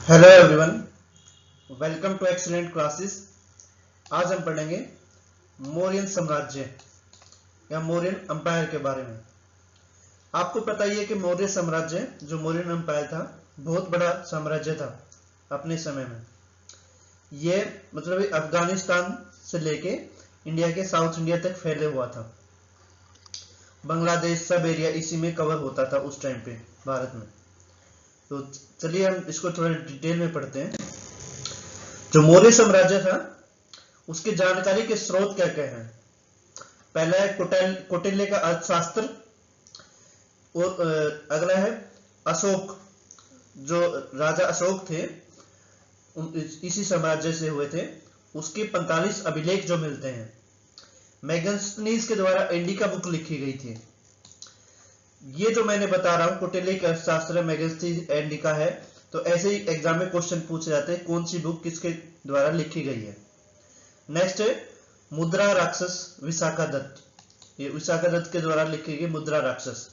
Hello everyone, welcome to excellent classes. आज हम पढ़ेंगे मौर्यन साम्राज्य या मौर्यन एम्पायर के बारे में। आपको पता ही है कि मौर्य साम्राज्य जो मौर्यन एम्पायर था बहुत बड़ा साम्राज्य था अपने समय में। ये मतलब अफगानिस्तान से लेके इंडिया के साउथ इंडिया तक फैले हुआ था। बांग्लादेश सब एरिया इसी में कवर होता था उस टाइम पे भारत में। तो चलिए हम इसको थोड़ा डिटेल में पढ़ते हैं। जो मौर्य साम्राज्य था उसकी जानकारी के स्रोत क्या क्या हैं। पहला है कौटिल्य का अर्थशास्त्र, और अगला है अशोक, जो राजा अशोक थे इसी साम्राज्य से हुए थे, उसके 45 अभिलेख जो मिलते हैं। मैगस्थनीज के द्वारा इंडिका बुक लिखी गई थी। ये जो मैंने बता रहा हूं कौटिल्य का अर्थशास्त्र मैगस्थनीज इंडिका है, तो ऐसे ही एग्जाम में क्वेश्चन पूछे जाते हैं कौन सी बुक किसके द्वारा लिखी गई है। नेक्स्ट है मुद्रा राक्षस विशाखा दत्त, ये विशाखा दत्त के द्वारा लिखी गई मुद्रा राक्षस।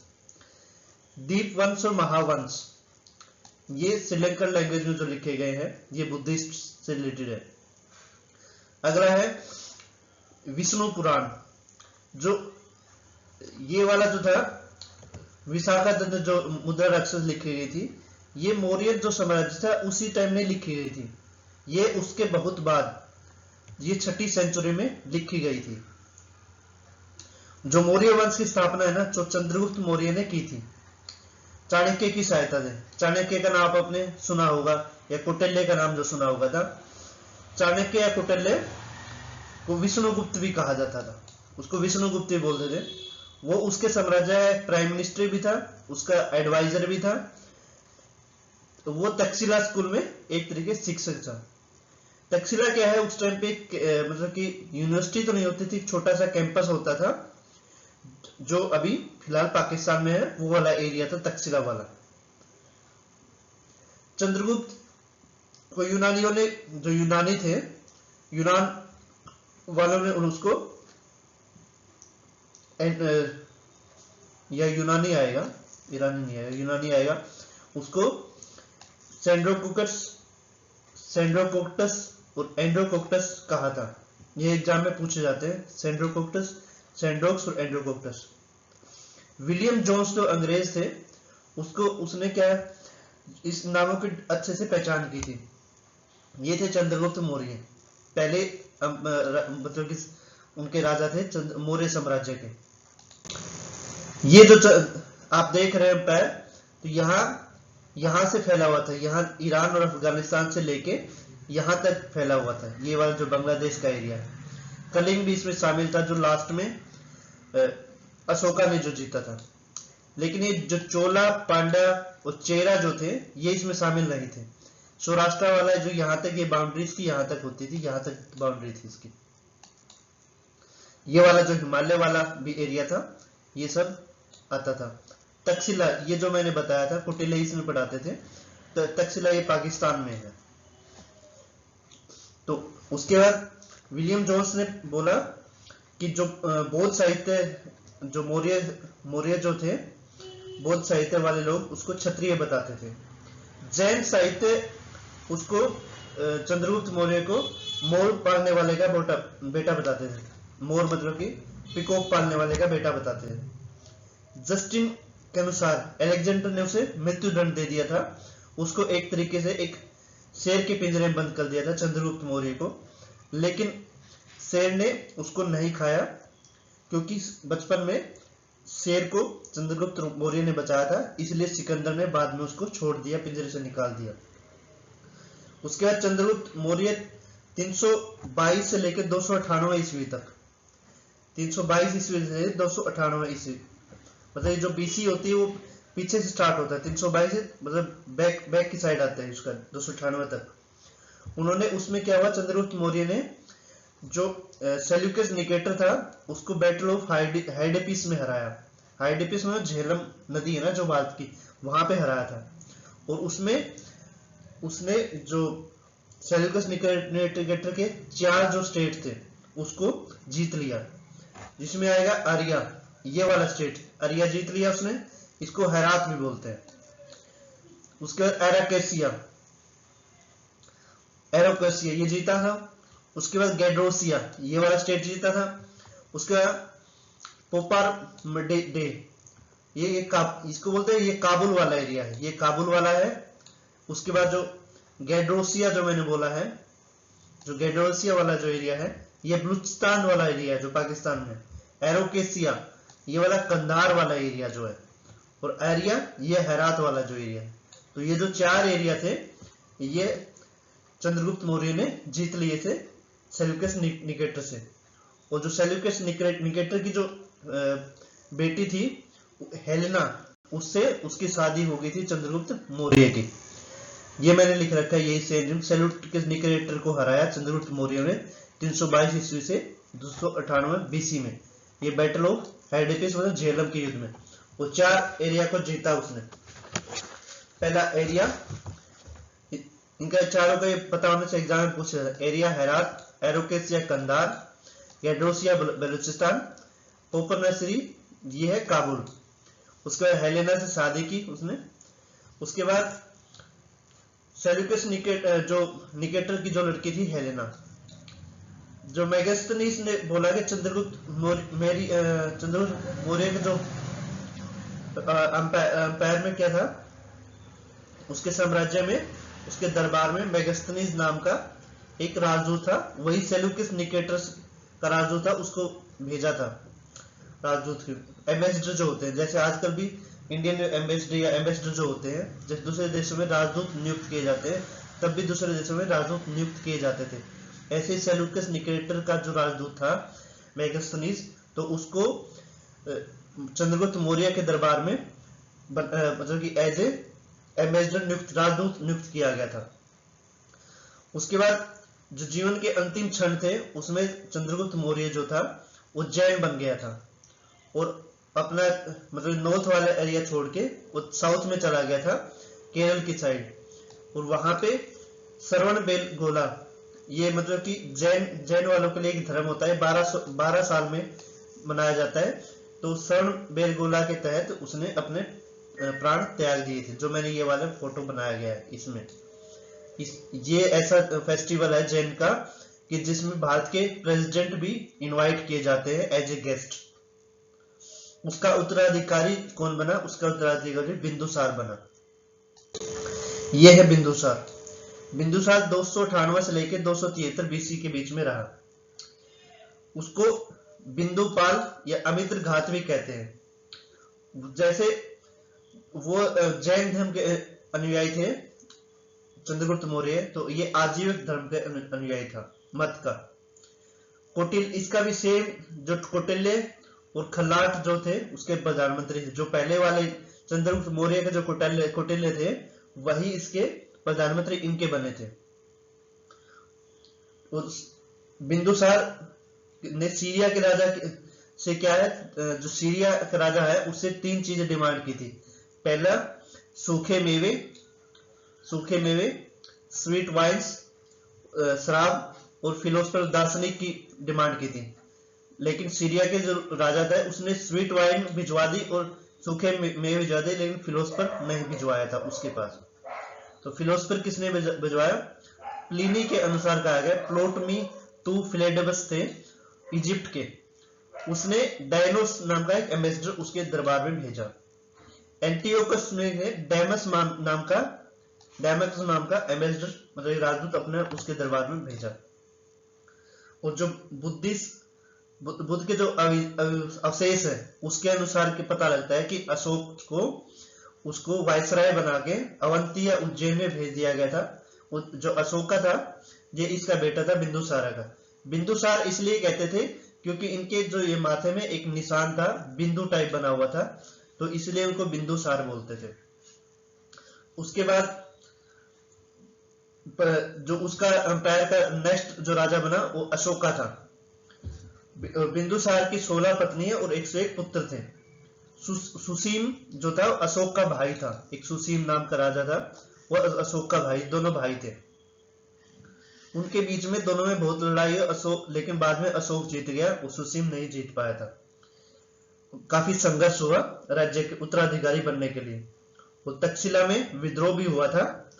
दीप वंश और महावंश, ये श्रीलंकन लैंग्वेज में जो लिखे गए हैं, ये बुद्धिस्ट से रिलेटेड है। अगला है विष्णु पुराण, जो ये वाला जो था विशाखा दत्त जो मुद्रा राक्षस लिखी गई थी, ये मौर्य जो साम्राज्य था उसी टाइम में लिखी गई थी। ये उसके बहुत बाद, ये 6ठी सेंचुरी में लिखी गई थी। जो मौर्य वंश की स्थापना है ना, जो चंद्रगुप्त मौर्य ने की थी चाणक्य की सहायता से। चाणक्य का नाम आपने सुना होगा, या कौटिल्य का नाम जो सुना होगा था। चाणक्य या कौटिल्य को विष्णुगुप्त भी कहा जाता था, उसको विष्णुगुप्त ही बोलते थे। वो उसके साम्राज्य प्राइम मिनिस्टर भी था, उसका एडवाइजर भी था। तो वो तक्षशिला स्कूल में एक तरीके शिक्षक था। तक्षशिला क्या है, उस टाइम पे मतलब कि यूनिवर्सिटी तो नहीं होती थी, छोटा सा कैंपस होता था, जो अभी फिलहाल पाकिस्तान में है, वो वाला एरिया था तक्षशिला वाला। चंद्रगुप्त को यूनानियों ने, जो यूनानी थे, यूनान वालों ने उसको, या यूनानी आएगा, ईरानी नहीं आएगा, यूनानी आएगा, उसको सेंड्रोकोक्टस और एंड्रोकोक्टस कहा था। ये एग्जाम में पूछे जाते हैं, सेंड्रोकोक्टस, सेंड्रोक्स और एंड्रोकोक्टस। विलियम जोन्स जो अंग्रेज थे, उसने क्या इस नामों की अच्छे से पहचान की थी। ये थे चंद्रगुप्त मौर्य, पहले मतलब कि उनके राजा थे मौर्य साम्राज्य के। ये जो आप देख रहे हैं पैर, तो यहां से फैला हुआ था, यहाँ ईरान और अफगानिस्तान से लेके यहां तक फैला हुआ था। ये वाला जो बांग्लादेश का एरिया है, कलिंग भी इसमें शामिल था, जो लास्ट में अशोका ने जो जीता था। लेकिन ये जो चोला, पांड्या और चेरा जो थे, ये इसमें शामिल नहीं थे। सौराष्ट्र वाला जो यहाँ तक, ये बाउंड्रीज की यहाँ तक होती थी, यहाँ तक बाउंड्री थी इसकी। ये वाला जो हिमालय वाला भी एरिया था, ये सब आता था। तक्षशिला, ये जो मैंने बताया था कौटिल्य इसमें पढ़ाते थे, तो तक्षशिला ये पाकिस्तान में है। तो उसके बाद विलियम जोन्स ने बोला कि जो बौद्ध साहित्य, जो मौर्य जो थे, बौद्ध साहित्य वाले लोग उसको क्षत्रिय बताते थे। जैन साहित्य उसको चंद्रगुप्त मौर्य को मोर पालने वाले का बेटा बताते थे। मोर मतलब कि पिकॉक पालने वाले का बेटा बताते थे। जस्टिन के अनुसार अलेक्जेंडर ने उसे मृत्यु दंड दे दिया था, उसको एक तरीके से एक शेर के पिंजरे में बंद कर दिया था चंद्रगुप्त मौर्य को। लेकिन शेर ने उसको नहीं खाया, क्योंकि बचपन में शेर को चंद्रगुप्त मौर्य ने बचाया था, इसलिए सिकंदर ने बाद में उसको छोड़ दिया, पिंजरे से निकाल दिया। उसके बाद चंद्रगुप्त मौर्य 322 से लेकर 298 ईस्वी तक, 322 ईस्वी से 298 ईस्वी, मतलब जो बीसी होती है वो पीछे से स्टार्ट होता है, 322 से मतलब बैक की साइड आता है उसका 298 तक। उन्होंने, उसमें क्या हुआ, चंद्रगुप्त मौर्य ने जो सेल्यूकस निकेटर था उसको बैटल ऑफ हाइडेपिस में हराया। हाइडेपिस में झेलम नदी है ना जो भारत की, वहां पे हराया था। और उसमें उसने जो सेल्यूकस निकेटर के 4 जो स्टेट थे उसको जीत लिया, जिसमें आएगा आर्या, ये वाला स्टेट आर्या जीत लिया उसने, इसको हेरात भी बोलते हैं। उसके बाद एराकेसिया, एरोकेसिया ये जीता था। उसके बाद गैड्रोसिया ये वाला स्टेट जीता था। उसके बाद पोपार डे इसको बोलते हैं, ये काबुल वाला एरिया है, ये काबुल वाला है। उसके बाद जो गैड्रोसिया जो मैंने बोला है, जो गैड्रोसिया वाला जो एरिया है ये बलूचिस्तान वाला एरिया है जो पाकिस्तान में। एरोकेसिया ये वाला कंधार वाला एरिया जो है, और एरिया ये हेरात वाला जो एरिया है। तो ये जो 4 एरिया थे ये चंद्रगुप्त मौर्य ने जीत लिए थे सेल्यूकस निकेटर से। और जो सेल्यूकस निकेटर की जो बेटी थी हेलेना, उससे उसकी शादी हो गई थी चंद्रगुप्त मौर्य की। ये मैंने लिख रखा है, यही सेल्यूकस निकेटर को हराया चंद्रगुप्त मौर्य ने 322 ईस्वी से 298 बीसी में। ये बैटल ऑफ हेडिपिस मतलब झेलम के युद्ध में वो 4 एरिया को जीता उसने। पहला एरिया, इनका चारों का ये पता होने से एग्जाम में पूछा था। एरिया हेरात, एरोकेसिया कंधार, गैड्रोसिया बलूचिस्तान, पोपरनसरी ये है काबुल। उसके बाद हेलेना से शादी की उसने। उसके बाद सेल्यूकस निकेटर की जो लड़की थी हेलेना, जो मेगास्थनीस ने बोला कि चंद्रगुप्त मौर्य के जो अंपायर में क्या था, उसके साम्राज्य में, उसके दरबार में मेगास्थनीस नाम का एक राजदूत था। वही सेल्यूकस निकेटर का राजदूत था, उसको भेजा था। राजदूत के एम्बेसडर जो होते हैं, जैसे आजकल भी इंडियन एम्बेसडर या एम्बेसडर जो होते हैं, जैसे दूसरे देशों में राजदूत नियुक्त किए जाते हैं, तब भी दूसरे देशों में राजदूत नियुक्त किए जाते थे। ऐसे ही सेल्यूकस निकेटर का जो राजदूत था मेगास्थनीस, तो उसको चंद्रगुप्त मौर्य के दरबार में मतलब कि एज ए एम्बेसडर राजदूत नियुक्त किया गया था। उसके बाद जो जीवन के अंतिम क्षण थे उसमें चंद्रगुप्त मौर्य जो था वो जैन बन गया था, और अपना मतलब नॉर्थ वाला एरिया छोड़ के वो साउथ में चला गया था, केरल की साइड। और वहां पे श्रवण बेलगोला, ये मतलब कि जैन वालों के लिए एक धर्म होता है, 12 साल में मनाया जाता है। तो श्रवण बेलगोला के तहत उसने अपने प्राण त्याग दिए थे, जो मैंने ये वाला फोटो बनाया गया है इसमें। ये ऐसा फेस्टिवल है जैन का कि जिसमें भारत के प्रेसिडेंट भी इनवाइट किए जाते हैं एज ए गेस्ट। उसका उत्तराधिकारी कौन बना? उसका उत्तराधिकारी बिंदुसार बना। यह है बिंदुसार। बिंदुसार 298 से लेकर 273 बीसी के बीच में रहा। उसको बिंदुपाल या अमित्र घात भी कहते हैं। जैसे वो जैन धर्म के अनुयायी थे चंद्रगुप्त मौर्य, तो ये आजीविक धर्म के अनुयायी था, मत का। कोटिल इसका भी सेम, जो कौटिल्य और खल्लाट जो थे उसके प्रधानमंत्री थे। जो पहले वाले चंद्रगुप्त मौर्य के जो कौटिल्य थे वही इसके प्रधानमंत्री इनके बने थे। बिंदुसार ने सीरिया के राजा से क्या है, जो सीरिया का राजा है उससे 3 चीजें डिमांड की थी। पहला सूखे मेवे, स्वीट वाइन्स शराब, और फिलोसफर दार्शनिक की डिमांड की थी। लेकिन सीरिया के जो राजा था उसने स्वीट वाइन भिजवा दी और सूखे मेवे भिजवा दिए, लेकिन फिलोसफर नहीं भिजवाया था उसके पास। तो फिलोसफर किसने भिजवाया? प्लिनी के अनुसार कहा गया, प्टोलेमी II फिलेडेबस थे इजिप्ट के, उसने डायनोस नाम का एक एम्बेसडर उसके दरबार में भेजा। एंटियोकस ने डेमस नाम का एम्बेसडर मतलब राजदूत अपने उसके दरबार में भेजा। और जो बुद्ध के जो अवशेष है उसके अनुसार के पता लगता है कि अशोक को उसको वायसराय बना के अवंती या उज्जैन में भेज दिया गया था। जो अशोका था ये इसका बेटा था बिंदुसार का। बिंदुसार इसलिए कहते थे क्योंकि इनके जो ये माथे में एक निशान था, बिंदु टाइप बना हुआ था, तो इसलिए उनको बिंदुसार बोलते थे। उसके बाद जो उसका अंपायर का नेक्स्ट जो राजा बना वो अशोका था। बिंदुसार की 16 पत्नी और 101 पुत्र थे। सुसीम जो था अशोक का भाई था, एक सुसीम नाम का राजा था, वो अशोक का भाई, दोनों भाई थे। उनके बीच में दोनों में बहुत लड़ाई है, लेकिन बाद में अशोक जीत गया, वो सुसीम नहीं जीत पाया था। काफी संघर्ष हुआ राज्य के उत्तराधिकारी बनने के लिए। वो तक्षशिला में विद्रोह भी हुआ था,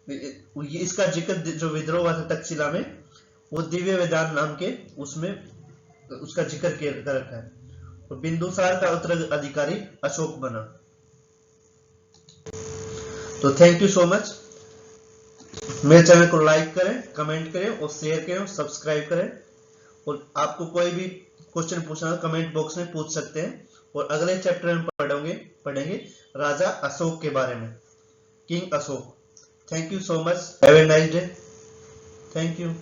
इसका जिक्र जो विद्रोह हुआ था तक्षशिला में, वो दिव्य वेदांत नाम के उसमें उसका जिक्र कर रखा है। और बिंदुसार का उत्तराधिकारी अशोक बना। तो थैंक यू सो मच। मेरे चैनल को लाइक करें, कमेंट करें और शेयर करें और सब्सक्राइब करें। और आपको कोई भी क्वेश्चन पूछना हो कमेंट बॉक्स में पूछ सकते हैं। और अगले चैप्टर में पढ़ेंगे राजा अशोक के बारे में, king Ashok. Thank you so much. Have a nice day. Thank you.